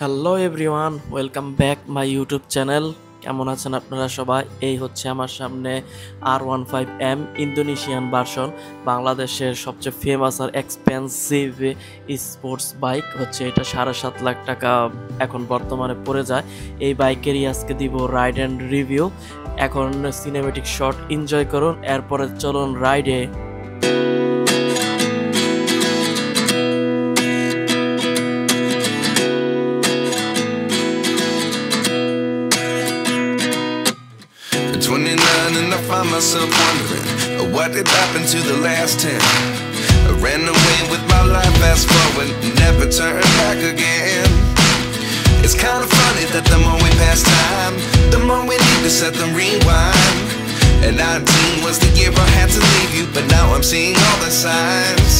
Hello everyone, welcome back my YouTube channel. কেমন আছেন আপনারা সবাই? এই হচ্ছে আমার সামনে R15M ইন্দোনেশিয়ান ভার্সন, বাংলাদেশের সবচেয়ে ফেমাস আর এক্সপেন্সিভ স্পোর্টস বাইক হচ্ছে এটা। 7.5 লাখ টাকা এখন বর্তমানে পড়ে যায়। এই বাইকেরই আজকে দিব রাইড অ্যান্ড রিভিউ। এখন সিনেমেটিক শট এনজয় করুন, এরপরে চলুন রাইডে। And I find myself wondering what did happen to the last 10. I ran away with my life, fast forward, never turn back again. It's kind of funny that the more we pass time, the more we need to set them rewind. And 19 was the year I had to leave you, but now I'm seeing all the signs.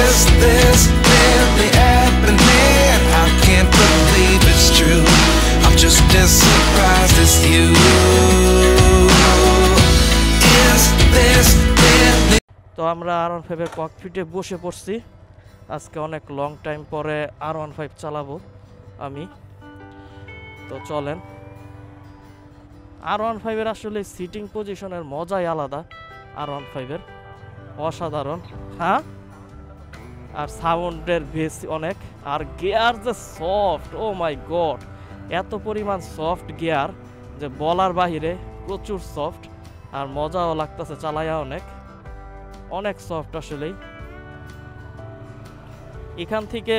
Is this really happening? I can't believe it's true. I'm just as surprised as you. Is this really? তো আমরা R15 এর ককপিটে বসে পড়ছি। আজকে অনেক long time পরে R15 চালাবো আমি। তো চলেন। R15 এর আসলে সিটিং পজিশনের মজাই আলাদা। R15 এর অসাধারণ, হ্যাঁ। আর সাউন্ডের বেস অনেক, আর গিয়ার যে সফট, ও মাই গড, এত পরিমাণ সফট গিয়ার যে বলার বাহিরে, প্রচুর সফট। আর মজাও লাগতেছে চালাইয়া, অনেক অনেক সফট আসলেই। এখান থেকে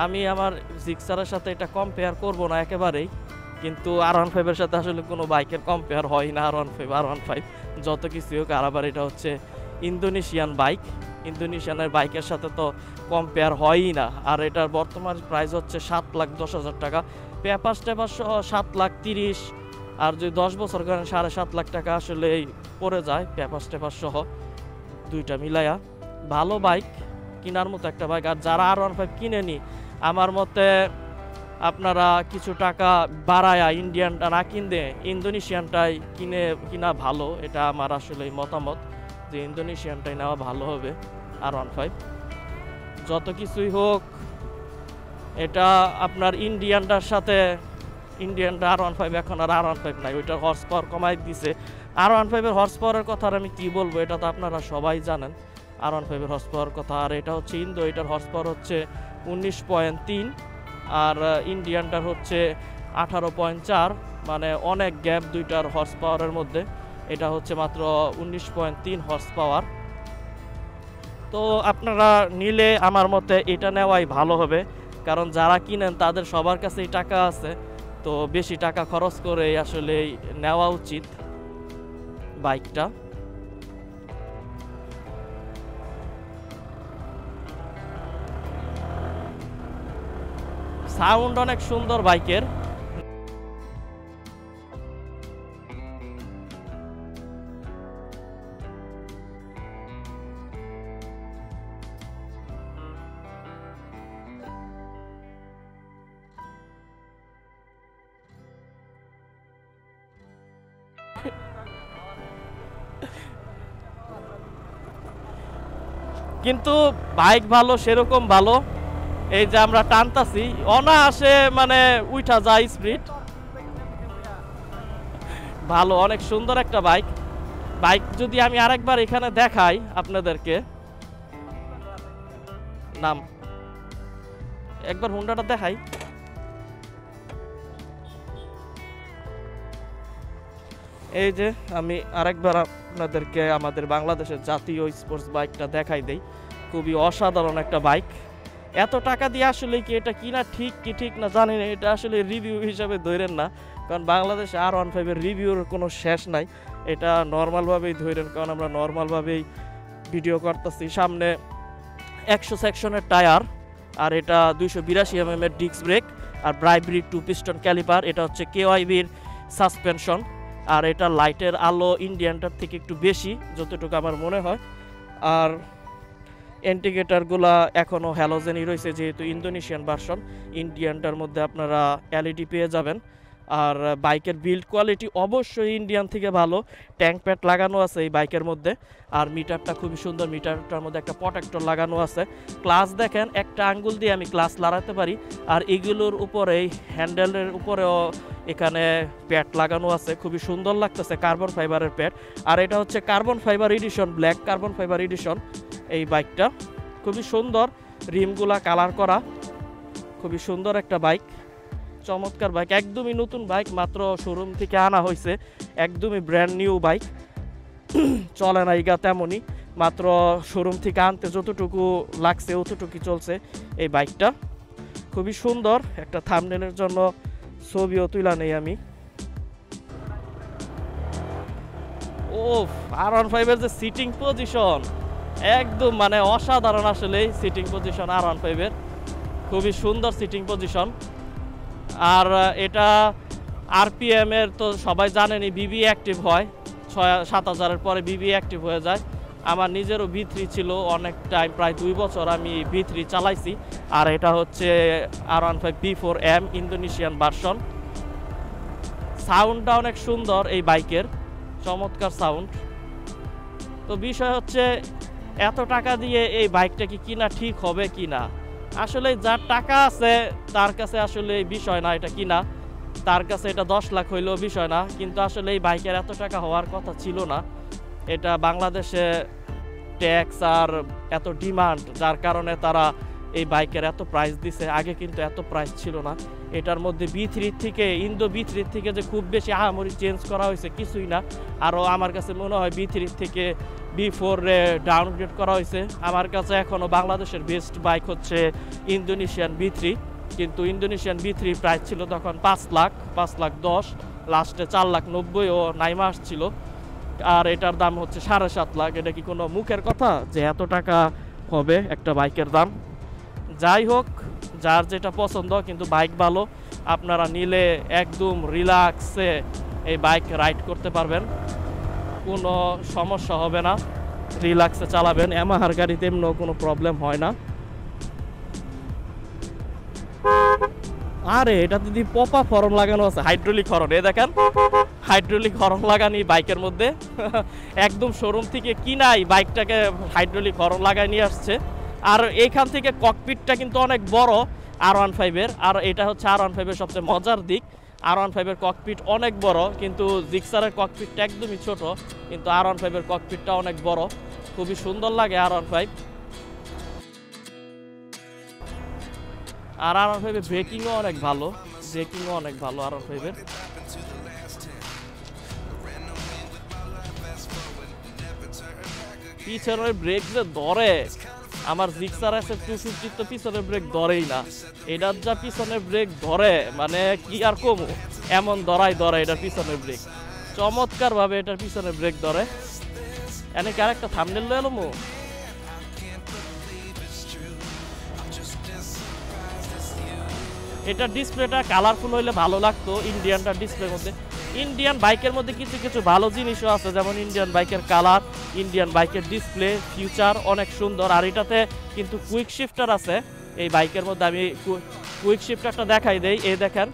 আমি আমার জিক্সারের সাথে এটা কম্পেয়ার করব না একেবারেই, কিন্তু R15 এর সাথে আসলে কোনো বাইকের কম্পেয়ার হয় না। R15 যত কিছু হোক, আর আবার এটা হচ্ছে ইন্দোনেশিয়ান বাইক, ইন্দোনেশিয়ানের বাইকের সাথে তো কম্পেয়ার হয়ই না। আর এটার বর্তমান প্রাইস হচ্ছে 7,10,000 টাকা, পেপার টেপার সহ 7,30,000, আর যদি 10 বছর করেন 7.5 লাখ টাকা আসলে পড়ে যায় পেপার টেপার সহ, দুইটা মিলাইয়া। ভালো বাইক, কেনার মতো একটা বাইক। আর যারা R15 কিনেনি, আমার মতে আপনারা কিছু টাকা বাড়ায়া ইন্ডিয়ানটা না কিনতে ইন্দোনেশিয়ানটাই কিনা ভালো। এটা আমার আসলে মতামত যে ইন্দোনেশিয়ানটাই নেওয়া ভালো হবে। R15 যত কিছুই হোক, এটা আপনার ইন্ডিয়ানটার সাথে, ইন্ডিয়ানটা R15 এখন আর R15 নাই, ওইটার হর্স পাওয়ার কমাই দিছে। R15 এর হর্স পাওয়ারের কথা আর আমি কি বলবো, এটা তো আপনারা সবাই জানেন R15 এর হর্স পাওয়ার কথা। আর এটা হচ্ছে এটার হর্স পাওয়ার হচ্ছে 19.3, আর ইন্ডিয়ানটার হচ্ছে 18.4, মানে অনেক গ্যাপ দুইটার হর্স পাওয়ারের মধ্যে। এটা হচ্ছে মাত্র 19.3 হর্স পাওয়ার। তো আপনারা নিলে আমার মতে এটা নেওয়াই ভালো হবে, কারণ যারা কিনেন তাদের সবার কাছেই টাকা আছে, তো বেশি টাকা খরচ করে আসলে নেওয়া উচিত বাইকটা। সাউন্ড অনেক সুন্দর বাইকের। কিন্তু বাইক ভালো, সেরকম ভালো। এই যে আমরা টানতাছি অনায়াসে, মানে উঠা যায় স্পিড, ভালো, অনেক সুন্দর একটা বাইক। বাইক যদি আমি আরেকবার এখানে দেখাই আপনাদেরকে, নাম একবার হুন্ডাটা দেখাই। এই যে আমি আরেকবার আপনাদেরকে আমাদের বাংলাদেশের জাতীয় স্পোর্টস বাইকটা দেখাই দেই। খুবই অসাধারণ একটা বাইক। এত টাকা দিয়ে আসলে কি এটা কিনা ঠিক কি ঠিক না জানি না, এটা আসলে রিভিউ হিসাবে ধরেন না, কারণ বাংলাদেশে R15 এর রিভিউর কোনো শেষ নাই। এটা নর্মালভাবেই ধরেন, কারণ আমরা নর্মালভাবেই ভিডিও করতেছি। সামনে 100 সেকশনের টায়ার, আর এটা 282 mm এর ডিস্ক ব্রেক, আর ব্রাইব্রি 2 পিস্টন ক্যালিপার। এটা হচ্ছে KYB-র সাসপেনশন, আর এটা লাইটের আলো ইন্ডিয়ানটার থেকে একটু বেশি যতটুকু আমার মনে হয়। আর ইন্ডিকেটারগুলা এখনও হ্যালোজেনই রয়েছে, যেহেতু ইন্দোনেশিয়ান ভার্সন। ইন্ডিয়ানটার মধ্যে আপনারা LED পেয়ে যাবেন। আর বাইকের বিল্ড কোয়ালিটি অবশ্যই ইন্ডিয়ান থেকে ভালো। ট্যাঙ্ক প্যাড লাগানো আছে এই বাইকের মধ্যে, আর মিটারটা খুবই সুন্দর। মিটারটার মধ্যে একটা প্রোটেক্টর লাগানো আছে। ক্লাচ দেখেন, একটা আঙ্গুল দিয়ে আমি ক্লাচ লাগাতে পারি। আর এগুলোর উপরে হ্যান্ডেলের উপরেও এখানে প্যাড লাগানো আছে, খুবই সুন্দর লাগতেছে, কার্বন ফাইবারের প্যাড। আর এটা হচ্ছে carbon fibre edition, black carbon fibre edition এই বাইকটা। খুবই সুন্দর, রিমগুলা কালার করা, খুবই সুন্দর একটা বাইক, চমৎকার বাইক, একদমই নতুন বাইক, মাত্র শোরুম থেকে আনা হয়েছে, একদমই ব্র্যান্ড নিউ বাইক। চলে না ইগা তেমনই, মাত্র শোরুম থেকে আনতে যতটুকু লাগছে অতটুকুই চলছে এই বাইকটা। খুবই সুন্দর, একটা থাম্বনেলের জন্য ছবিও তুলা নেই আমি। ও R15 যে সিটিং পজিশন একদম মানে অসাধারণ, আসলে সিটিং পজিশন R15 খুবই সুন্দর সিটিং পজিশন। আর এটা RPM এর তো সবাই জানেনই, বিবি অ্যাক্টিভ হয় 6-7 পরে বিবি অ্যাক্টিভ হয়ে যায়। আমার নিজেরও V3 ছিল অনেক টাইম, প্রায় 2 বছর আমি V3 চালাইছি। আর এটা হচ্ছে R15 B4M ইন্দোনেশিয়ান ভার্সন। সাউন্ডটা অনেক সুন্দর এই বাইকের, চমৎকার সাউন্ড। তো বিষয় হচ্ছে এত টাকা দিয়ে এই বাইকটা কি কিনা ঠিক হবে কি না। আসলে যার টাকা আছে তার কাছে আসলে বিষয় না এটা কিনা, তার কাছে এটা 10 লাখ হইলেও বিষয় না। কিন্তু আসলে এই বাইকের এত টাকা হওয়ার কথা ছিল না। এটা বাংলাদেশে ট্যাক্স আর এত ডিমান্ড, যার কারণে তারা এই বাইকের এত প্রাইস দিছে। আগে কিন্তু এত প্রাইস ছিল না। এটার মধ্যে B3 থেকে ইন্দো B3 থেকে যে খুব বেশি আহামরি চেঞ্জ করা হয়েছে কিছুই না। আরও আমার কাছে মনে হয় B3 থেকে B4 ডাউনগ্রেড করা হয়েছে। আমার কাছে এখনও বাংলাদেশের বেস্ট বাইক হচ্ছে ইন্দোনেশিয়ান B3। কিন্তু ইন্দোনেশিয়ান B3 প্রাইস ছিল তখন 5 লাখ, 5,10,000, লাস্টে 4,90,000 ও নাইমা আসছিল। আর এটার দাম হচ্ছে 7.5 লাখ। এটা কি কোনো মুখের কথা যে এত টাকা হবে একটা বাইকের দাম? যাই হোক, যার যেটা পছন্দ, কিন্তু বাইক ভালো, আপনারা নিলে একদম রিল্যাক্সে এই বাইক রাইড করতে পারবেন, কোনো সমস্যা হবে না, রিল্যাক্সে চালাবেন। ইয়ামাহার গাড়িতে এমনও কোনো প্রবলেম হয় না। আরে এটা দিদি পপা হর্ন লাগানো আছে, হাইড্রোলিক হর্ন। এই দেখেন হাইড্রোলিক হর্ন লাগানি বাইকের মধ্যে। একদম শোরুম থেকে কিনাই বাইকটাকে হাইড্রোলিক হর্ন লাগাই নিয়ে আসছে। আর এইখান থেকে ককপিটটা কিন্তু অনেক বড় R15-এর। আর এটা হচ্ছে R15-এর সবচেয়ে মজার দিক, R15-এর ককপিট অনেক বড়, কিন্তু জিক্সারের ককপিটটা একদমই ছোট। কিন্তু R15-এর ককপিটটা অনেক বড়, খুবই সুন্দর লাগে R15। আর R15-এর ব্রেকিংও অনেক ভালো, R15-এর। পিছনের ব্রেক যে ধরে, আমার জিক্সার আছে 250 তো পিছনের ব্রেক ধরেই না। এটার যা পিছনের ব্রেক ধরে মানে কি আর কমু, এমন ধরে এটার পিছনের ব্রেক, চমৎকার ভাবে এটার পিছনের ব্রেক ধরে। এনে কি আরেকটা থাম্বনেল লয়ে এলো মু। এটা ডিসপ্লেটা কালারফুল হইলে ভালো লাগতো ইন্ডিয়ানটার ডিসপ্লের মধ্যে। ইন্ডিয়ান বাইকের মধ্যে কিছু কিছু ভালো জিনিসও আছে, যেমন ইন্ডিয়ান বাইকের কালার, ইন্ডিয়ান বাইকের ডিসপ্লে, ফিউচার অনেক সুন্দর। আর এটাতে কিন্তু কুইক শিফটার আছে এই বাইকের মধ্যে। আমি কুইক শিফটারটা দেখাই দেই। এই দেখেন,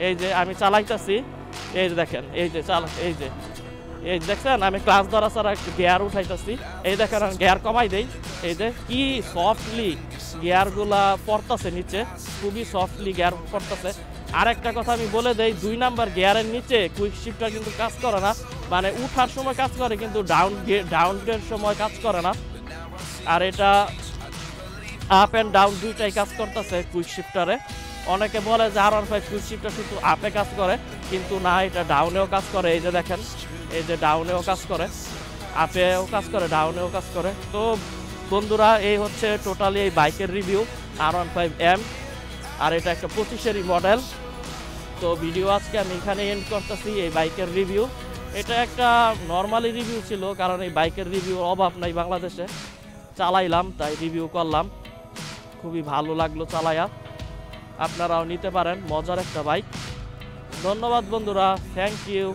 এই যে আমি চালাইতেছি, এই যে দেখেন, এই যে এই দেখছেন আমি ক্লাস ধরা ছাড়া গিয়ার উঠাইতেছি। এই দেখেন আমি গিয়ার কমাই দেই, এই যে কি সফটলি গিয়ারগুলা পড়তেছে নিচে, খুবই সফটলি গিয়ার পড়তেছে। আরেকটা কথা আমি বলে দেই, 2 নাম্বার গিয়ারের নিচে কুইক শিফটার কিন্তু কাজ করে না, মানে উঠার সময় কাজ করে কিন্তু ডাউনের সময় কাজ করে না। আর এটা আপ অ্যান্ড ডাউন দুইটাই কাজ করতেছে কুইক শিফটারে। অনেকে বলে যে R15 কুইক শিফটার শুধু আপে কাজ করে, কিন্তু না, এটা ডাউনেও কাজ করে। এই যে দেখেন, এই যে ডাউনেও কাজ করে, আপেও কাজ করে, ডাউনেও কাজ করে। তো বন্ধুরা, এই হচ্ছে টোটালি এই বাইকের রিভিউ R15M। আর এটা একটা 25-এরই মডেল। তো ভিডিও আজকে আমি এখানে এন্ড করতেছি, এই বাইকের রিভিউ। এটা একটা নর্মালি রিভিউ ছিল, কারণ এই বাইকের রিভিউর অভাব নাই বাংলাদেশে। চালাইলাম তাই রিভিউ করলাম, খুবই ভালো লাগলো চালায়া। আপনারাও নিতে পারেন, মজার একটা বাইক। ধন্যবাদ বন্ধুরা, থ্যাংক ইউ।